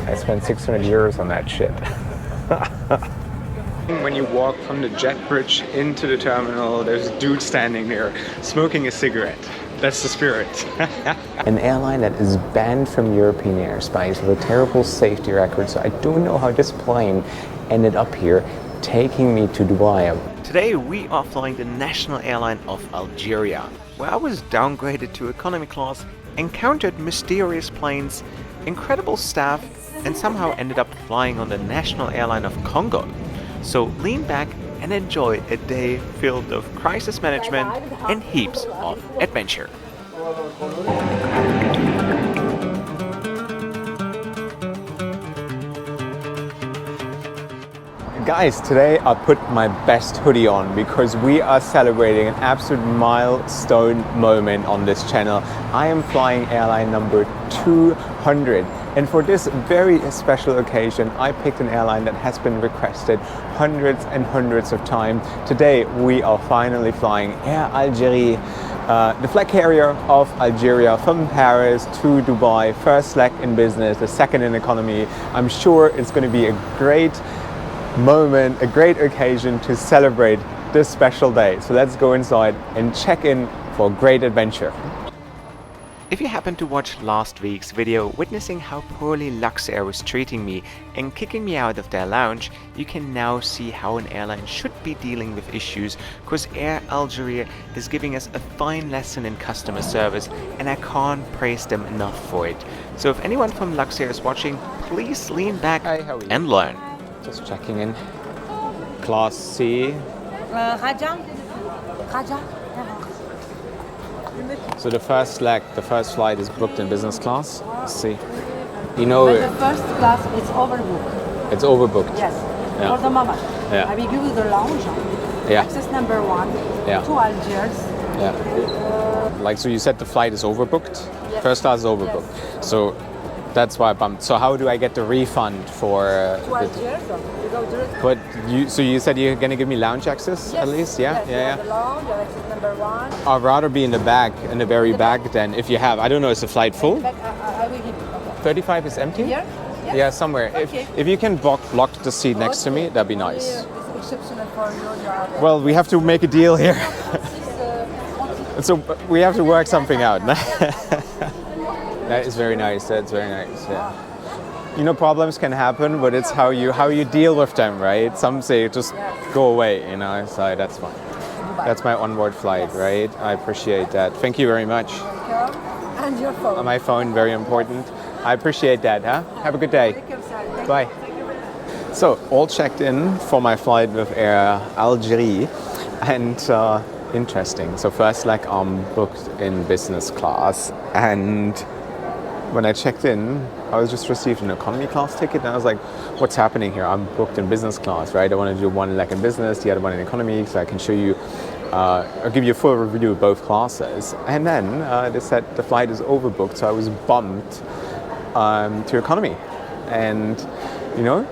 I spent 600 euros on that shit. When you walk from the jet bridge into the terminal, there's a dude standing there smoking a cigarette. That's the spirit. An airline that is banned from European airspace with a terrible safety record, so I don't know how this plane ended up here taking me to Dubai. Today we are flying the national airline of Algeria, where I was downgraded to economy class, encountered mysterious planes, incredible staff, and somehow ended up flying on the national airline of Congo. So lean back and enjoy a day filled with crisis management and heaps of adventure. Guys, today I put my best hoodie on because we are celebrating an absolute milestone moment on this channel. I am flying airline number 200, and for this very special occasion I picked an airline that has been requested hundreds and hundreds of times. Today we are finally flying Air Algerie, the flag carrier of Algeria, from Paris to Dubai. First leg in business, the second in economy. I'm sure it's going to be a great moment, a great occasion to celebrate this special day. So let's go inside and check in for a great adventure. If you happened to watch last week's video witnessing how poorly Luxair was treating me and kicking me out of their lounge, you can now see how an airline should be dealing with issues, because Air Algerie is giving us a fine lesson in customer service, and I can't praise them enough for it. So if anyone from Luxair is watching, please lean back and learn. Just checking in. Class C. So the first leg, the first flight is booked in business class. C. You know, but the first class is overbooked. It's overbooked. Yes. Yeah. For the moment. Yeah. I will give you the lounge. Yeah. Access number 1 Yeah. to Algiers. Yeah. Like, so you said the flight is overbooked? Yes. First class is overbooked. Yes. So that's why I bumped. So how do I get the refund for To Algiers, you go direct. But you said you're gonna give me lounge access, Yes. at least? Yeah? Yes, Yeah, The lounge, access number 1. I'd rather be in the back, in the very back, than if you have. I don't know, is the flight full? Back, I will give you. Okay. 35 is empty? Here? Yes. Yeah, somewhere. Okay. If you can block the seat next to me, that'd be nice. It's exceptional for you. You are there. Well, we have to make a deal here. This, So we have to work something out. That is very nice. That's very nice. Yeah. You know, problems can happen, but it's how you deal with them, right? Some say just go away, you know. So that's fine. That's my onboard flight, right? I appreciate that. Thank you very much. and your phone. My phone, very important. I appreciate that. Huh? Have a good day. Bye. So all checked in for my flight with Air Algerie, and interesting. So first leg I'm booked in business class, and when I checked in, I was just received an economy class ticket, and I was like, what's happening here? I'm booked in business class, right? I want to do one leg in business, the other one in economy, so I can show you, I'll give you a full review of both classes. And then they said the flight is overbooked, so I was bumped to economy. And, you know,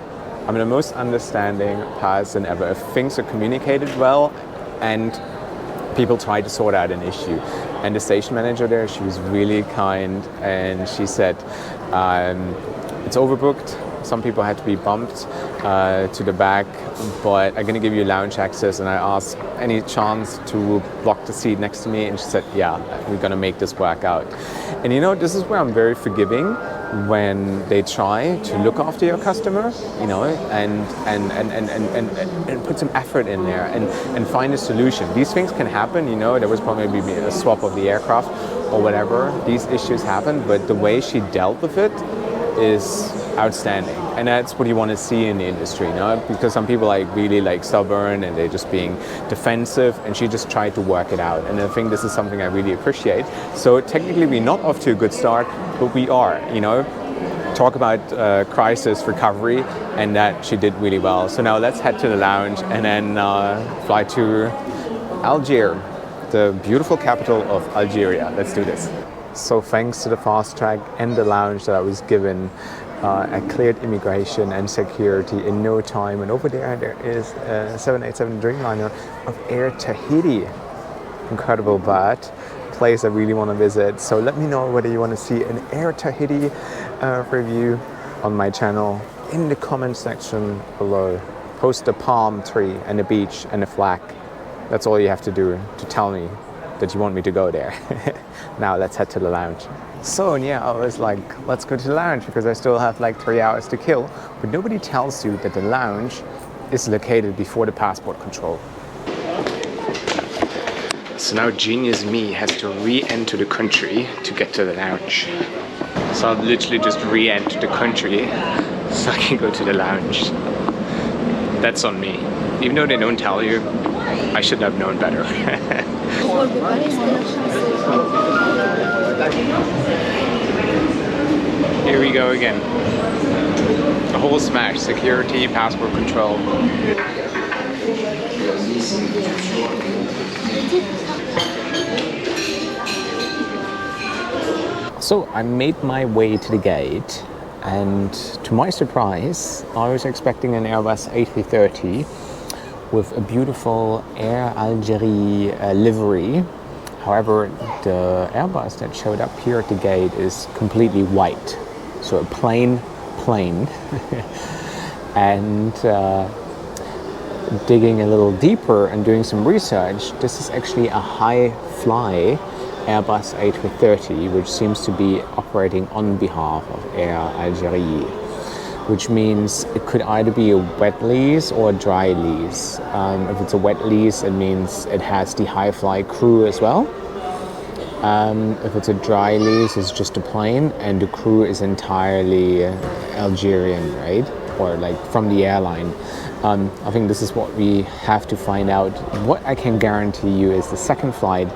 I'm the most understanding person ever. If things are communicated well and people try to sort out an issue. And the station manager there, she was really kind, and she said, it's overbooked. Some people had to be bumped to the back, but I'm going to give you lounge access. And I asked, any chance to block the seat next to me? And she said, yeah, we're going to make this work out. And you know, this is where I'm very forgiving, when they try to look after your customer, you know, and put some effort in there and find a solution. These things can happen, you know. There was probably a swap of the aircraft or whatever. These issues happen, but the way she dealt with it is outstanding, and that's what you want to see in the industry, you know, because some people are really stubborn and they're just being defensive, and she just tried to work it out, and I think this is something I really appreciate. So technically we're not off to a good start, but we are, you know. Talk about crisis recovery, and that she did really well. So now let's head to the lounge and then fly to Algiers, the beautiful capital of Algeria. Let's do this. So thanks to the fast track and the lounge that I was given, I cleared immigration and security in no time. And over there is a 787 Dreamliner of Air Tahiti. Incredible bird, place I really want to visit. So let me know whether you want to see an Air Tahiti review on my channel in the comment section below. Post a palm tree and a beach and a flag. That's all you have to do to tell me that you want me to go there. Now let's head to the lounge. So yeah, I was like, let's go to the lounge because I still have like 3 hours to kill. But nobody tells you that the lounge is located before the passport control. So now genius me has to re-enter the country to get to the lounge. So I've literally just re-entered the country so I can go to the lounge. That's on me. Even though they don't tell you, I should have known better. Here we go again. The whole smash, security, passport control. So I made my way to the gate, and to my surprise, I was expecting an Airbus A330 with a beautiful Air Algerie livery. However, the Airbus that showed up here at the gate is completely white. So a plain plane. And digging a little deeper and doing some research, this is actually a high-fly Airbus A330, which seems to be operating on behalf of Air Algerie, which means it could either be a wet lease or a dry lease. If it's a wet lease, it means it has the high-fly crew as well. If it's a dry lease, it's just a plane and the crew is entirely Algerian, right? Or like from the airline. I think this is what we have to find out. What I can guarantee you is the second flight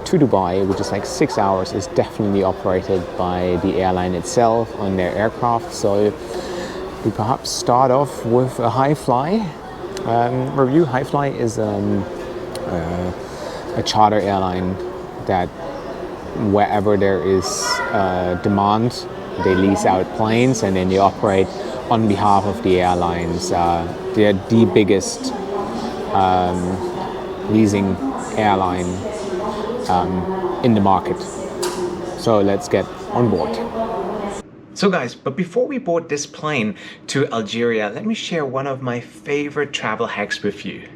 to Dubai, which is like 6 hours, is definitely operated by the airline itself on their aircraft. So we perhaps start off with a high-fly review. High-fly is a charter airline that wherever there is demand, they lease out planes and then they operate on behalf of the airlines. They're the biggest leasing airline in the market. So let's get on board. So guys, but before we board this plane to Algeria, let me share one of my favorite travel hacks with you.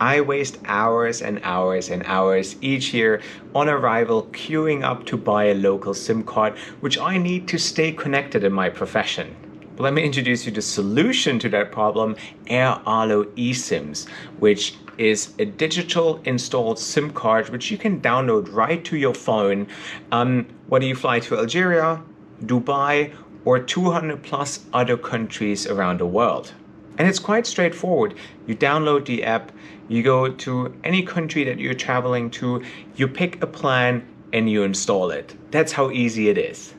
I waste hours and hours and hours each year on arrival queuing up to buy a local SIM card, which I need to stay connected in my profession. But let me introduce you to the solution to that problem, AirAlo eSIMs, which is a digital installed SIM card which you can download right to your phone, whether you fly to Algeria, Dubai, or 200 plus other countries around the world. And it's quite straightforward. You download the app, you go to any country that you're traveling to, you pick a plan and you install it. That's how easy it is.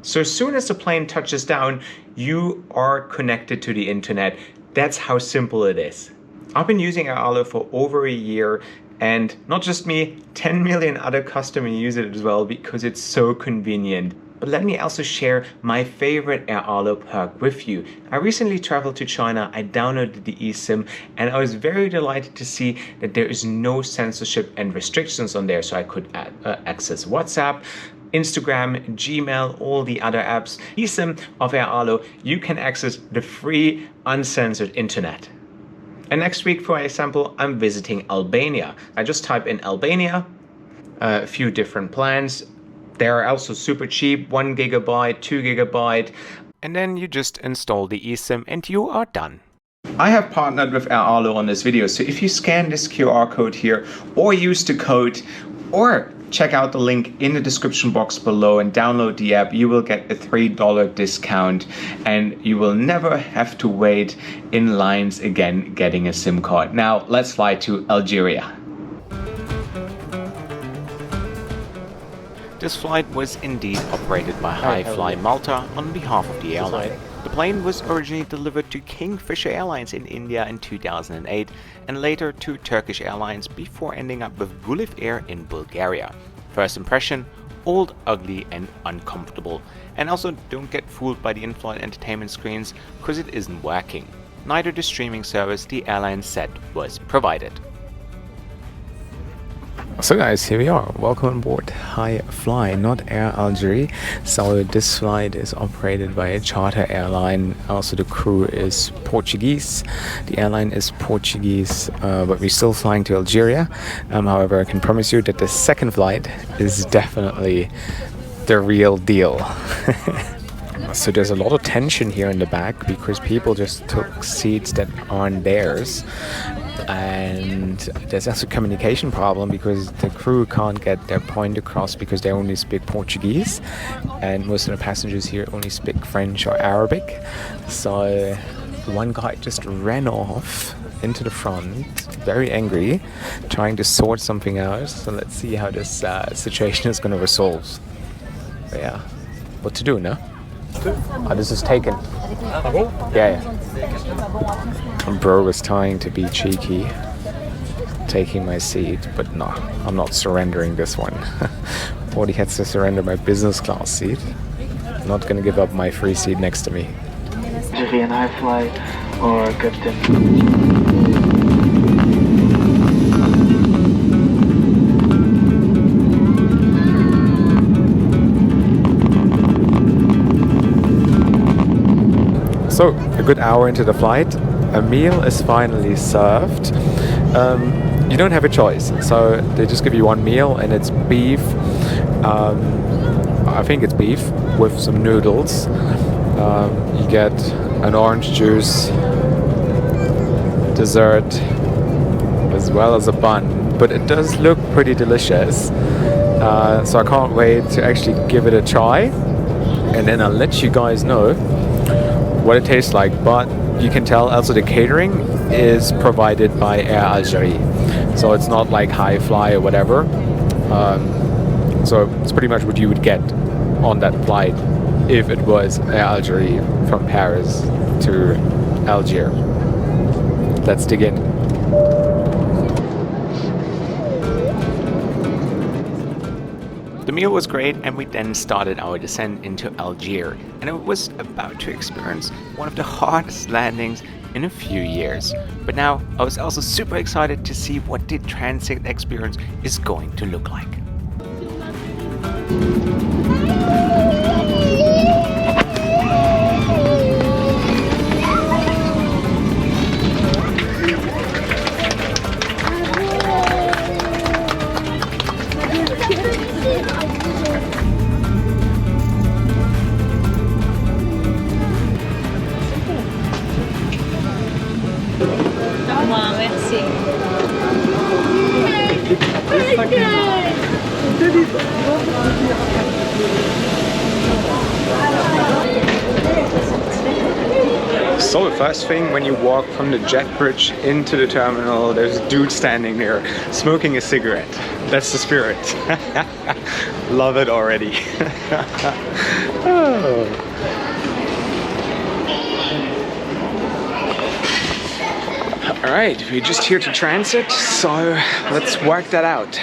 So as soon as the plane touches down, you are connected to the internet. That's how simple it is. I've been using AirAlo for over a year, and not just me, 10 million other customers use it as well because it's so convenient. But let me also share my favorite AirAlo perk with you. I recently traveled to China, I downloaded the eSIM, and I was very delighted to see that there is no censorship and restrictions on there. So I could access WhatsApp, Instagram, Gmail, all the other apps. eSIM of AirAlo, you can access the free, uncensored internet. And next week, for example, I'm visiting Albania. I just type in Albania, a few different plans. They are also super cheap, 1 gigabyte, 2 gigabyte. And then you just install the eSIM and you are done. I have partnered with AirAlo on this video, so if you scan this QR code here or use the code or check out the link in the description box below and download the app, you will get a $3 discount and you will never have to wait in lines again getting a SIM card. Now let's fly to Algeria. This flight was indeed operated by Hi-Fly Malta on behalf of the airline. The plane was originally delivered to Kingfisher Airlines in India in 2008 and later to Turkish Airlines before ending up with Gulev Air in Bulgaria. First impression, old, ugly and uncomfortable. And also don't get fooled by the in-flight entertainment screens because it isn't working. Neither the streaming service the airline said was provided. So guys, here we are. Welcome on board High Fly, not Air Algerie. So this flight is operated by a charter airline. Also the crew is Portuguese. The airline is Portuguese, but we're still flying to Algeria. However, I can promise you that the second flight is definitely the real deal. So there's a lot of tension here in the back because people just took seats that aren't theirs. And there's also a communication problem because the crew can't get their point across because they only speak Portuguese, and most of the passengers here only speak French or Arabic. So one guy just ran off into the front, very angry, trying to sort something out. So let's see how this situation is going to resolve. But yeah, what to do, no? Oh, this is taken. Yeah. Bro was trying to be cheeky, taking my seat, but no, I'm not surrendering this one. Thought he had to surrender my business class seat. I'm not gonna give up my free seat next to me. Algerie and High Fly or Captain? So, a good hour into the flight, a meal is finally served. You don't have a choice, so they just give you one meal and it's beef. I think it's beef with some noodles. You get an orange juice, dessert, as well as a bun, but it does look pretty delicious. So I can't wait to actually give it a try, and then I'll let you guys know what it tastes like. But you can tell also the catering is provided by Air Algerie, so it's not like High Fly or whatever. So it's pretty much what you would get on that flight if it was Air Algerie from Paris to Algiers. Let's dig in. The meal was great, and we then started our descent into Algiers, and it was about to experience one of the hardest landings in a few years. But now I was also super excited to see what the transit experience is going to look like. Merci. So the first thing when you walk from the jet bridge into the terminal, there's a dude standing there smoking a cigarette. That's the spirit. Love it already. Oh. Alright, we're just here to transit, so let's work that out.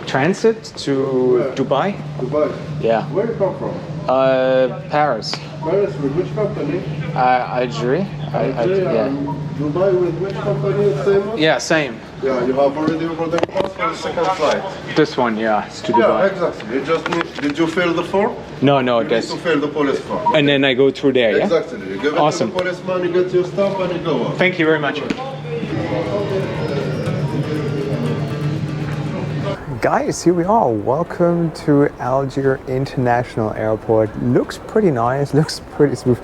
Transit to Dubai? Dubai. Yeah. Where do you come from? Paris. Paris with which company? Algerie. Yeah. Dubai with which company? Same one? Yeah, same. Yeah, you have already ordered the pass for the second flight. This one, yeah, it's to Yeah, Dubai. exactly. You just need, did you fill the form? No, You need that's... to fill the police form. And then I go through there, yeah? Exactly. You give it Awesome. to the policeman, you get your stamp and you go on. Thank you very much. Guys, here we are. Welcome to Algiers International Airport. Looks pretty nice, looks pretty smooth.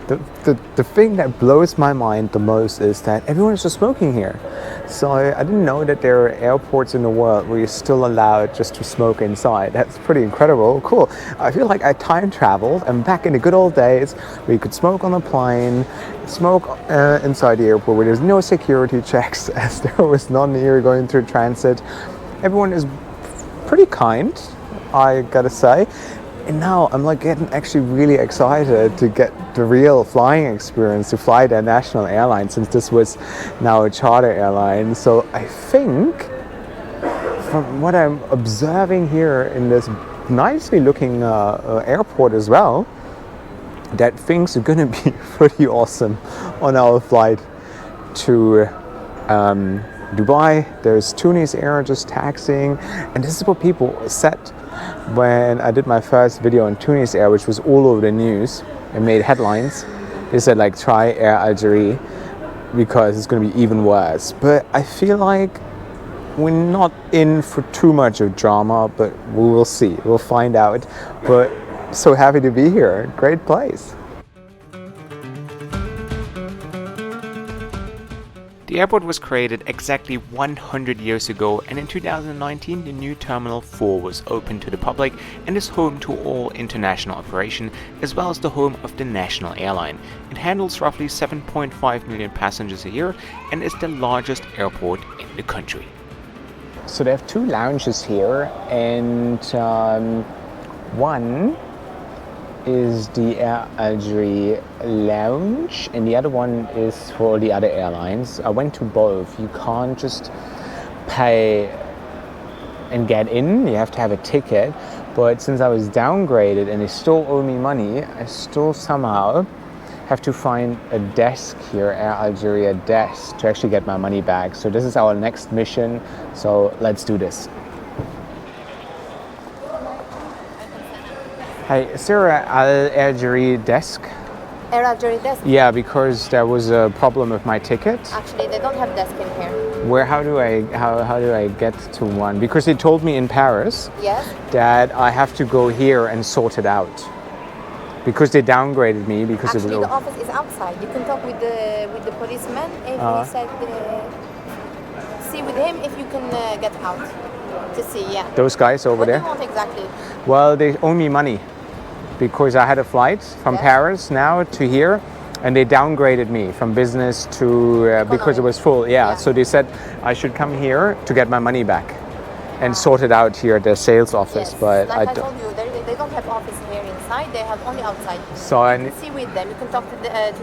The thing that blows my mind the most is that everyone is just smoking here. So I didn't know that there are airports in the world where you're still allowed just to smoke inside. That's pretty incredible. Cool. I feel like I time traveled and back in the good old days where you could smoke on a plane, smoke inside the airport where there's no security checks, as there was none here going through transit. Everyone is pretty kind, I gotta say. And now I'm like getting actually really excited to get the real flying experience, to fly their national airline, since this was now a charter airline. So I think from what I'm observing here in this nicely looking airport as well, that things are gonna be pretty awesome on our flight to Dubai. There's Tunis Air just taxiing, and this is what people said when I did my first video on Tunis Air, which was all over the news and made headlines. They said like try Air Algerie because it's going to be even worse. But I feel like we're not in for too much of drama, but we will see. We'll find out. But so happy to be here. Great place. The airport was created exactly 100 years ago, and in 2019 the new Terminal 4 was open to the public and is home to all international operation as well as the home of the national airline. It handles roughly 7.5 million passengers a year and is the largest airport in the country. So they have two lounges here, and one is the Air Algerie lounge and the other one is for the other airlines. I went to both. You can't just pay and get in, you have to have a ticket. But since I was downgraded and they still owe me money, I still somehow have to find a desk here, Air Algeria desk, to actually get my money back. So this is our next mission, so let's do this. Hey, is there an Algerie desk? Air Algerie desk? Yeah, because there was a problem with my ticket. Actually, they don't have desk in here. Where? How do I get to one? Because they told me in Paris Yes? that I have to go here and sort it out. Because they downgraded me because Actually, of the office is outside. You can talk with the policeman if he said, see with him if you can get out to see. Yeah. those guys over What do there. you want exactly? Well, they owe me money because I had a flight from Yes. Paris now to here, and they downgraded me from business to because it was full. Yeah, so they said I should come here to get my money back and sort it out here at the sales office. Yes. But like I don't. told you, they don't have office here inside. They have only outside. So You can see with them. You can talk to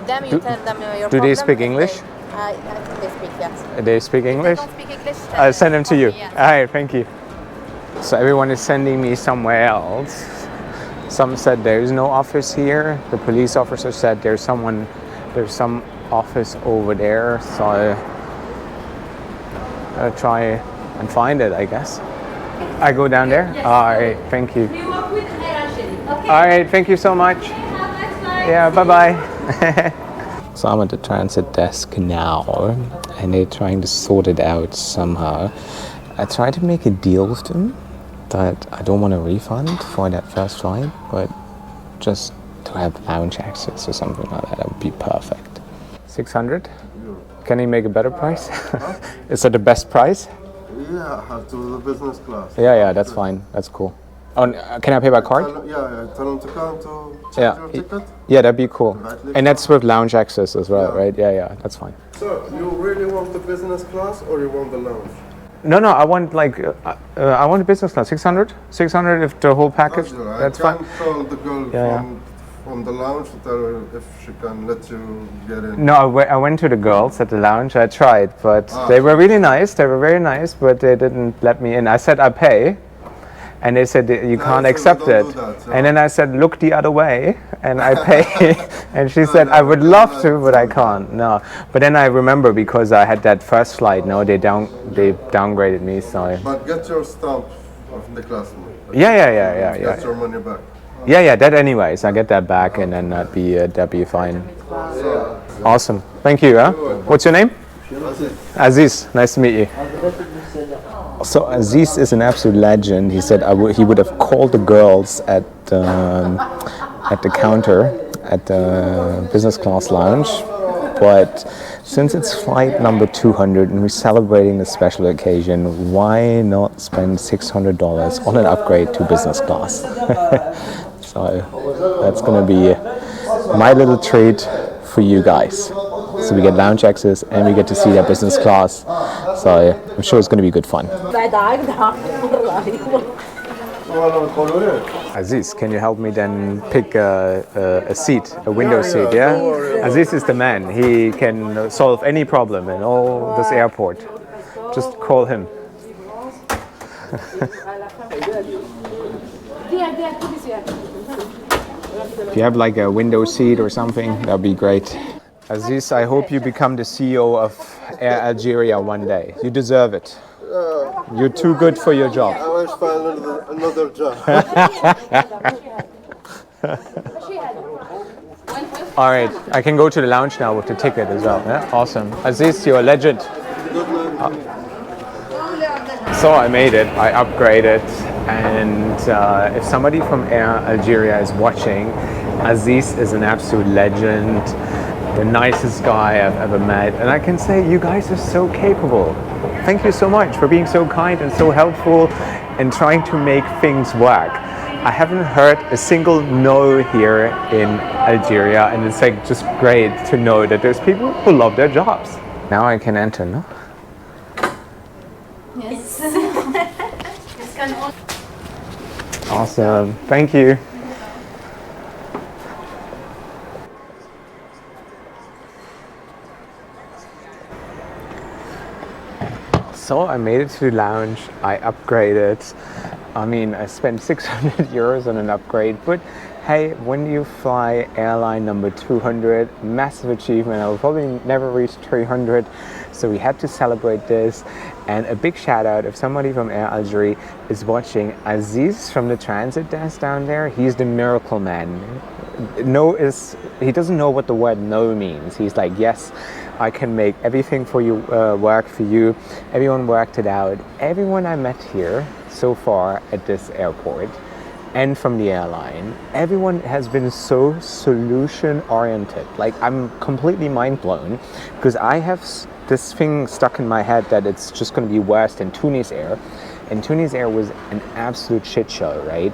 them. You tell them your do problem. they speak and English? I think they speak, yes. They speak If English? they don't speak English, I'll send them to you. Yes. All right, thank you. So everyone is sending me somewhere else. Some said there is no office here. The police officer said there's some office over there. So I'll try and find it, I guess. I go down there? All right, thank you. We work with Air Algerie. Okay. All right, thank you so much. Have a nice flight. Yeah, bye-bye. So I'm at the transit desk now, and they're trying to sort it out somehow. I tried to make a deal with them that I don't want a refund for that first flight, but just to have lounge access or something like that, that would be perfect. 600? Can he make a better price? Is that the best price? Yeah, I have to the business class. Yeah, that's fine. That's cool. Oh, can I pay by card? Tell them to come to check Yeah. your ticket. Yeah, that'd be cool. Right, And that's with lounge access as well, Yeah. right? Yeah, that's fine. So, you really want the business class or you want the lounge? No, I want I want a business class. 600? 600 if the whole package. Sure, That's I fine. can tell the girl Yeah, from the lounge to tell her if she can let you get in. No, I went to the girls at the lounge. I tried, but they were really nice. They were very nice, but they didn't let me in. I said I pay, and they said that you can't they accept don't it. do that, yeah. And then I said look the other way, and I pay. And she said I would love to, but I can't. No, but then I remember because I had that first flight. No, they downgraded me. So But get your stamp of the class. yeah. Get your money back. Yeah, that anyways. I get that back, and then that'd be fine. Awesome. Thank you. What's your name? Aziz. Nice to meet you. So Aziz is an absolute legend. He said he would have called the girls at the counter at the business class lounge, but since it's flight number 200 and we're celebrating a special occasion, why not spend $600 on an upgrade to business class? So that's going to be my little treat for you guys. So we get lounge access and we get to see that business class. So I'm sure it's going to be good fun. Aziz, can you help me then pick a seat, a window seat, yeah? Aziz is the man. He can solve any problem in all this airport. Just call him. If you have like a window seat or something, that'd be great. Aziz, I hope you become the CEO of Air Algeria one day. You deserve it. You're too good for your job. I wish find another job. All right, I can go to the lounge now with the ticket as well. Yeah? Awesome. Aziz, you're a legend. So I made it, I upgraded, and if somebody from Air Algeria is watching, Aziz is an absolute legend, the nicest guy I've ever met, and I can say you guys are so capable. Thank you so much for being so kind and so helpful and trying to make things work. I haven't heard a single no here in Algeria, and it's like just great to know that there's people who love their jobs. Now I can enter, no? Yes. Awesome, thank you. So I made it to the lounge, I upgraded. I mean, I spent 600 euros on an upgrade, but hey, when you fly airline number 200, massive achievement. I will probably never reach 300, so we had to celebrate this. And a big shout out if somebody from Air Algerie is watching. Aziz from the transit desk down there, he's the miracle man. No he doesn't know what the word no means. He's like, yes, I can make everything for you work for you. Everyone worked it out. Everyone I met here so far at this airport and from the airline, everyone has been so solution oriented. Like, I'm completely mind blown because I have this thing stuck in my head that it's just going to be worse than Tunis Air, and Tunis Air was an absolute shit show, right?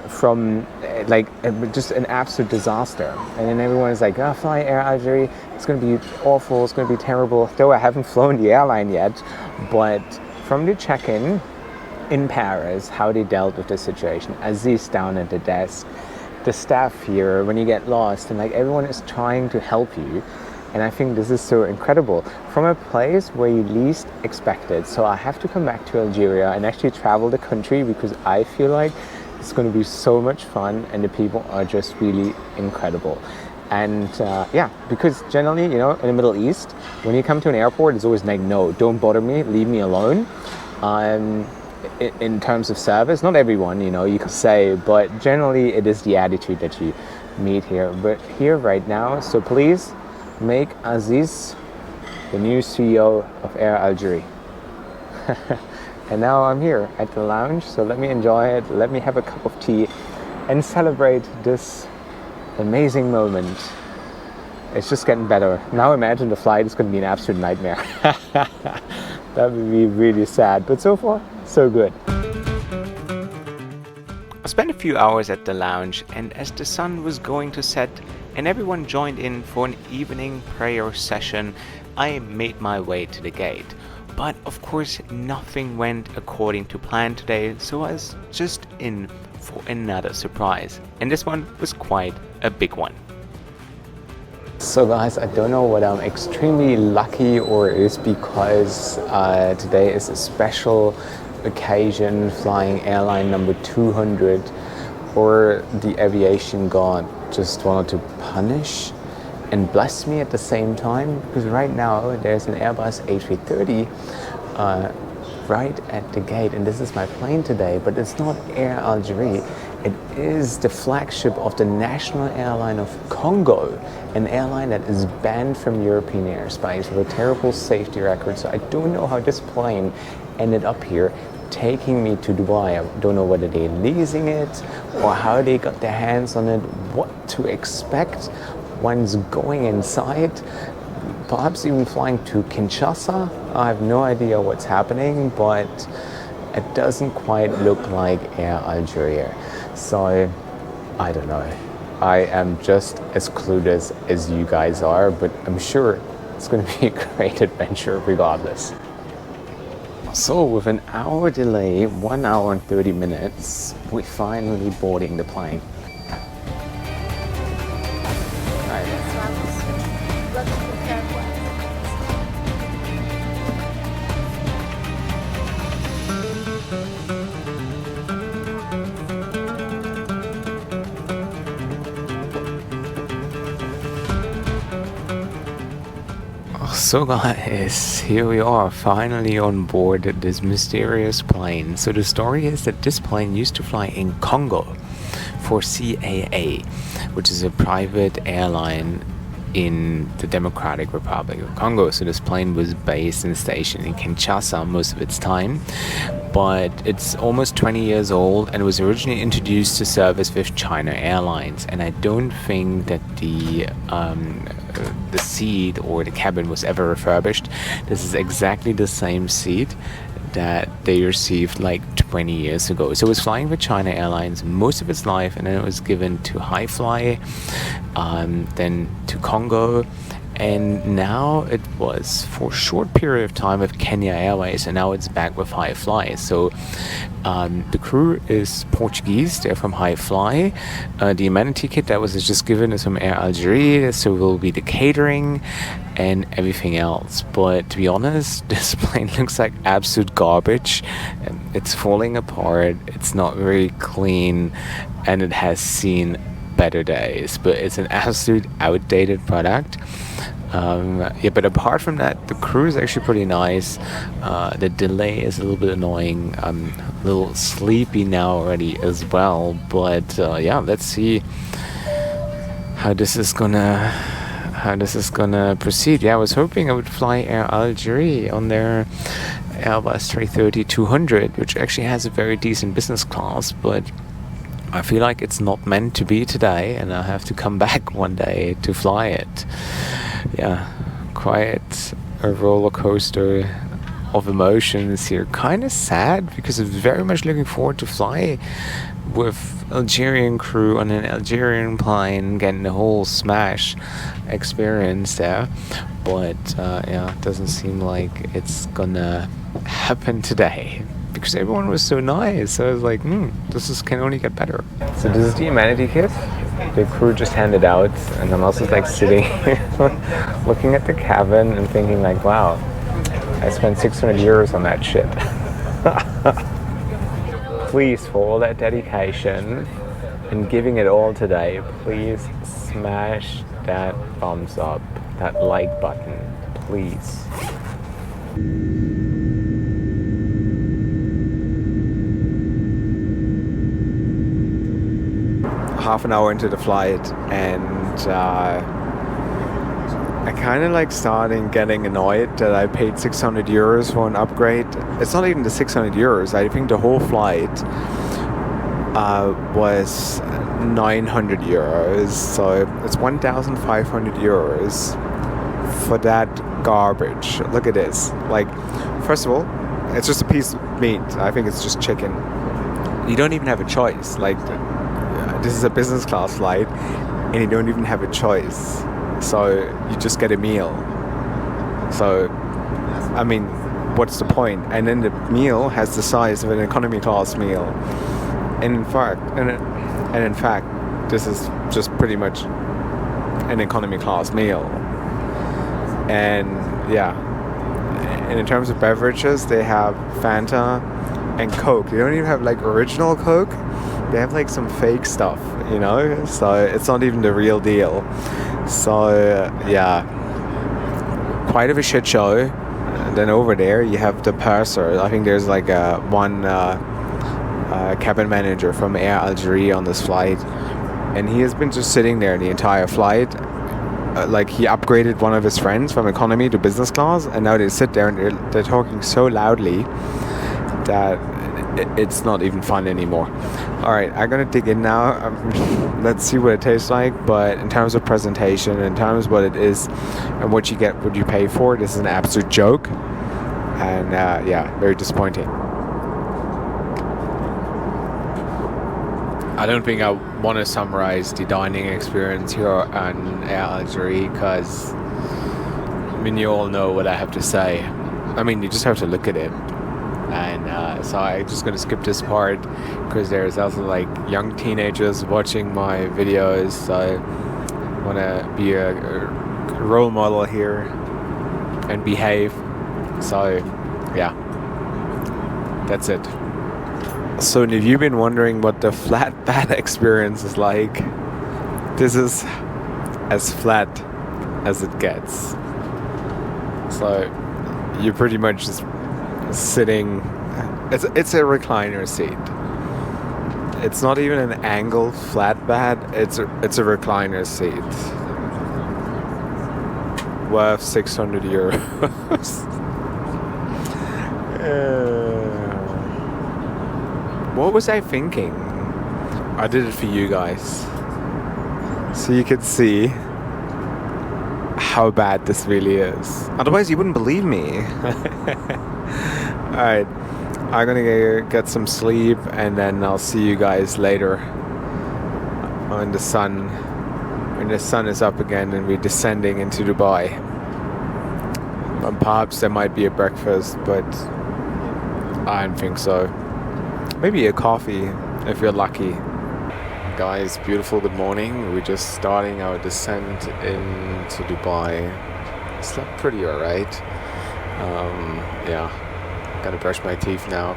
From like just an absolute disaster, and then everyone is like, oh, fly Air Algerie, it's going to be awful, it's going to be terrible. Though I haven't flown the airline yet, but from the check-in in Paris, how they dealt with the situation, Aziz down at the desk, the staff here, when you get lost, and like everyone is trying to help you. And I think this is so incredible from a place where you least expect it. So I have to come back to Algeria and actually travel the country because I feel like it's going to be so much fun and the people are just really incredible. And yeah, because generally, you know, in the Middle East, when you come to an airport, it's always like, no, don't bother me, leave me alone. In terms of service, not everyone, you know, you could say, but generally it is the attitude that you meet here. But here right now, so please make Aziz the new CEO of Air Algerie. And now I'm here at the lounge, so let me enjoy it, let me have a cup of tea and celebrate this amazing moment. It's just getting better. Now imagine the flight is going to be an absolute nightmare. That would be really sad, but so far, so good. I spent a few hours at the lounge, and as the sun was going to set and everyone joined in for an evening prayer session, I made my way to the gate. But of course, nothing went according to plan today, so I was just in for another surprise. And this one was quite a big one. So guys, I don't know whether I'm extremely lucky or it is because today is a special occasion, flying airline number 200, or the aviation god just wanted to punish and bless me at the same time, because right now there's an Airbus A330 right at the gate, and this is my plane today, but it's not Air Algerie. It is the flagship of the national airline of Congo, an airline that is banned from European airspace with a terrible safety record. So I don't know how this plane ended up here taking me to Dubai. I don't know whether they're leasing it or how they got their hands on it, what to expect once going inside, perhaps even flying to Kinshasa. I have no idea what's happening, but it doesn't quite look like Air Algeria. So I don't know. I am just as clueless as you guys are, but I'm sure it's going to be a great adventure regardless. So with an hour delay, 1 hour and 30 minutes, we're finally boarding the plane. So guys, here we are, finally on board this mysterious plane. So the story is that this plane used to fly in Congo for CAA, which is a private airline in the Democratic Republic of Congo. So this plane was based and stationed in Kinshasa most of its time, but it's almost 20 years old and was originally introduced to service with China Airlines. And I don't think that the seat or the cabin was ever refurbished. This is exactly the same seat that they received like 20 years ago. So it was flying with China Airlines most of its life, and then it was given to Hi Fly, then to Congo, and now it was for a short period of time with Kenya Airways, and now it's back with Hi Fly. So the crew is Portuguese, they're from Hi Fly. The amenity kit that was just given is from Air Algerie, so will be the catering and everything else. But to be honest, this plane looks like absolute garbage. It's falling apart, it's not very clean, and it has seen better days, but it's an absolute outdated product. Yeah, but apart from that, the crew is actually pretty nice. The delay is a little bit annoying. I'm a little sleepy now already as well, but yeah, let's see how this is gonna proceed. Yeah, I was hoping I would fly Air Algerie on their Airbus 330-200, which actually has a very decent business class, but I feel like it's not meant to be today, and I have to come back one day to fly it. Yeah, quite a roller coaster of emotions here. Kind of sad because I'm very much looking forward to fly with Algerian crew on an Algerian plane, getting the whole smash experience there. But yeah, it doesn't seem like it's gonna happen today, because everyone was so nice. So I was like, can only get better. So this is the amenity kit the crew just handed out, and I'm also like sitting looking at the cabin and thinking like, wow, I spent 600 euros on that shit. Please, for all that dedication and giving it all today, please smash that thumbs up, that like button, please. Half an hour into the flight, and I kind of like starting getting annoyed that I paid 600 euros for an upgrade. It's not even the 600 euros. I think the whole flight was 900 euros. So it's 1,500 euros for that garbage. Look at this. Like, first of all, it's just a piece of meat. I think it's just chicken. You don't even have a choice. Like, this is a business class flight, and you don't even have a choice. So you just get a meal. So, I mean, what's the point? And then the meal has the size of an economy class meal. And in fact, this is just pretty much an economy class meal. And yeah, and in terms of beverages, they have Fanta and Coke. They don't even have like original Coke. They have like some fake stuff, you know? So it's not even the real deal. So yeah, quite of a shit show. And then over there you have the purser. I think there's like one cabin manager from Air Algerie on this flight, and he has been just sitting there the entire flight. Like, he upgraded one of his friends from economy to business class, and now they sit there and they're talking so loudly that it's not even fun anymore. Alright, I'm gonna dig in now. Let's see what it tastes like. But in terms of presentation, in terms of what it is and what you get, what you pay for, this is an absolute joke. And yeah, very disappointing. I don't think I want to summarize the dining experience here on Air Algerie, because I mean, you all know what I have to say. I mean, you just have to look at it. And so I'm just going to skip this part, because there's also like young teenagers watching my videos. So I want to be a role model here and behave. So yeah, that's it. So if you've been wondering what the flat bed experience is like, this is as flat as it gets. So you're pretty much just sitting. It's a recliner seat. It's not even an angled flatbed. It's a recliner seat. Worth 600 euros. What was I thinking? I did it for you guys, so you could see how bad this really is. Otherwise you wouldn't believe me. Alright, I'm gonna go get some sleep, and then I'll see you guys later when the sun is up again and we're descending into Dubai. And perhaps there might be a breakfast, but I don't think so. Maybe a coffee if you're lucky. Guys, beautiful good morning. We're just starting our descent into Dubai. Slept pretty alright. Yeah, gonna brush my teeth now.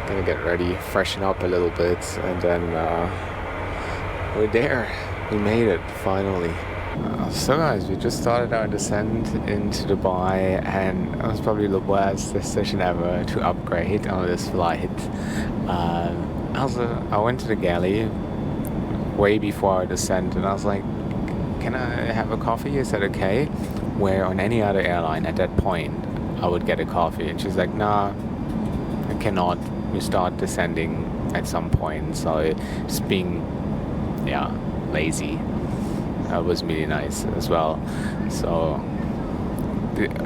Gonna get ready, freshen up a little bit, and then we're there. We made it finally. So guys, we just started our descent into Dubai, and it was probably the worst decision ever to upgrade on this flight. I went to the galley way before our descent, and I was like, can I have a coffee? He said okay. Where on any other airline at that point I would get a coffee, and she's like, nah, I cannot. We start descending at some point. So just being lazy was really nice as well. So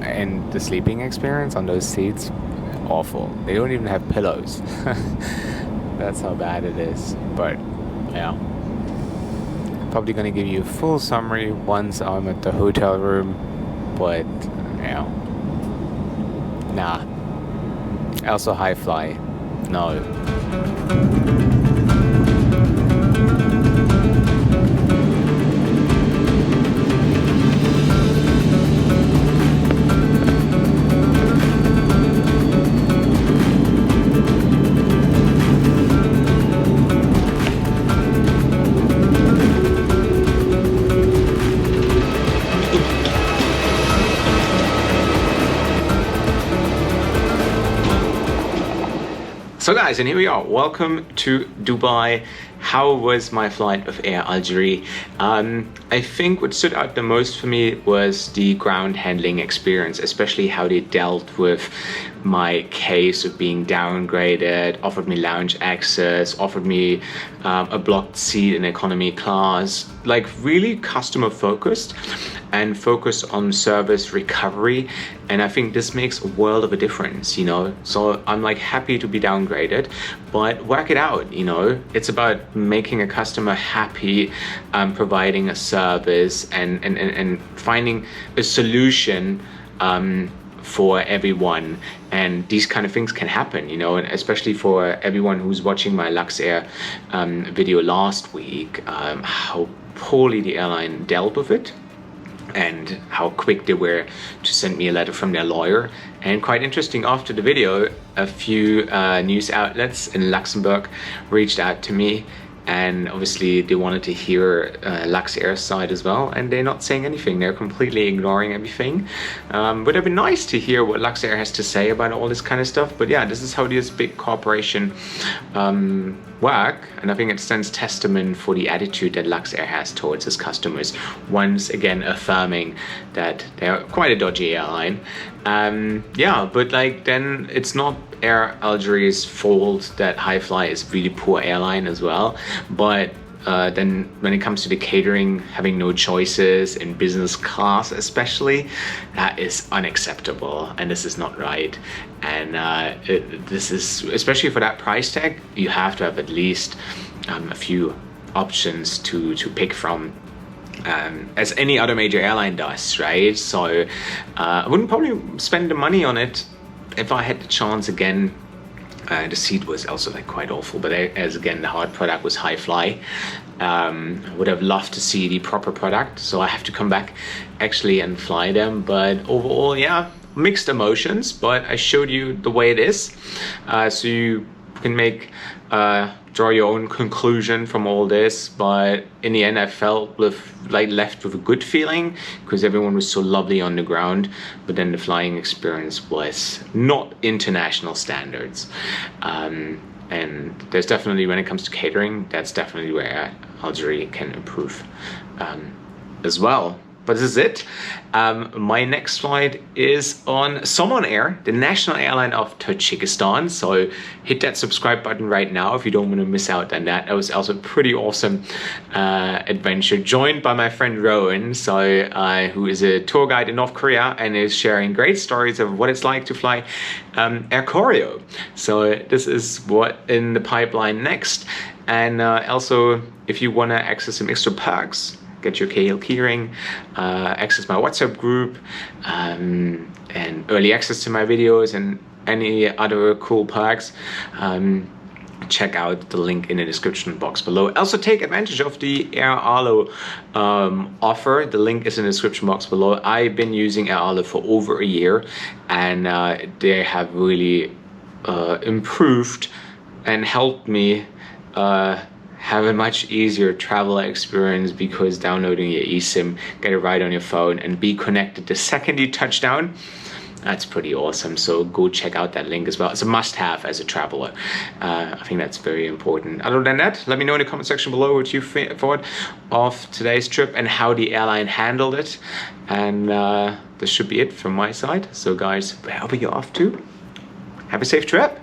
and the sleeping experience on those seats, awful. They don't even have pillows. That's how bad it is. But yeah, probably gonna give you a full summary once I'm at the hotel room. But yeah, nah. Also high fly, no. So guys, and here we are. Welcome to Dubai. How was my flight of Air Algerie? I think what stood out the most for me was the ground handling experience, especially how they dealt with my case of being downgraded, offered me lounge access, offered me a blocked seat in economy class, like really customer focused and focused on service recovery. And I think this makes a world of a difference, you know? So I'm like happy to be downgraded, but work it out, you know? It's about making a customer happy, providing a service and finding a solution for everyone. And these kind of things can happen, you know, and especially for everyone who's watching my Luxair video last week, how poorly the airline dealt with it and how quick they were to send me a letter from their lawyer. And quite interesting, after the video, a few news outlets in Luxembourg reached out to me, and obviously they wanted to hear Luxair's side as well, and they're not saying anything. They're completely ignoring everything. But it'd be nice to hear what Luxair has to say about all this kind of stuff. But yeah, this is how this big corporation work, and I think it stands testament for the attitude that Luxair has towards its customers, once again affirming that they're quite a dodgy airline. Yeah, but like then it's not Air Algerie's fault that Highfly is really poor airline as well, but then when it comes to the catering, having no choices in business class especially, that is unacceptable, and this is not right. And this is, especially for that price tag, you have to have at least a few options to pick from, as any other major airline does, right? So I wouldn't probably spend the money on it if I had the chance again. The seat was also like quite awful, but as again the hard product was Highfly. Would have loved to see the proper product, so I have to come back actually and fly them. But overall, yeah, mixed emotions, but I showed you the way it is, so you can make draw your own conclusion from all this, but in the end I felt left with a good feeling because everyone was so lovely on the ground, but then the flying experience was not international standards. And there's definitely, when it comes to catering, that's definitely where Algeria can improve as well. But this is it. My next flight is on Somon Air, the national airline of Tajikistan. So hit that subscribe button right now if you don't want to miss out on that. That was also a pretty awesome adventure, joined by my friend Rowan, who is a tour guide in North Korea and is sharing great stories of what it's like to fly Air Koryo. So this is what in the pipeline next. And also, if you want to access some extra perks, get your Cahill keyring, access my WhatsApp group, and early access to my videos and any other cool perks, check out the link in the description box below. Also take advantage of the Air Arlo offer. The link is in the description box below. I've been using Air Arlo for over a year, and they have really improved and helped me have a much easier travel experience, because downloading your eSIM, get it right on your phone, and be connected the second you touch down, that's pretty awesome. So go check out that link as well. It's a must-have as a traveler. I think that's very important. Other than that, let me know in the comment section below what you thought of today's trip and how the airline handled it. And this should be it from my side. So guys, wherever you're off to, have a safe trip.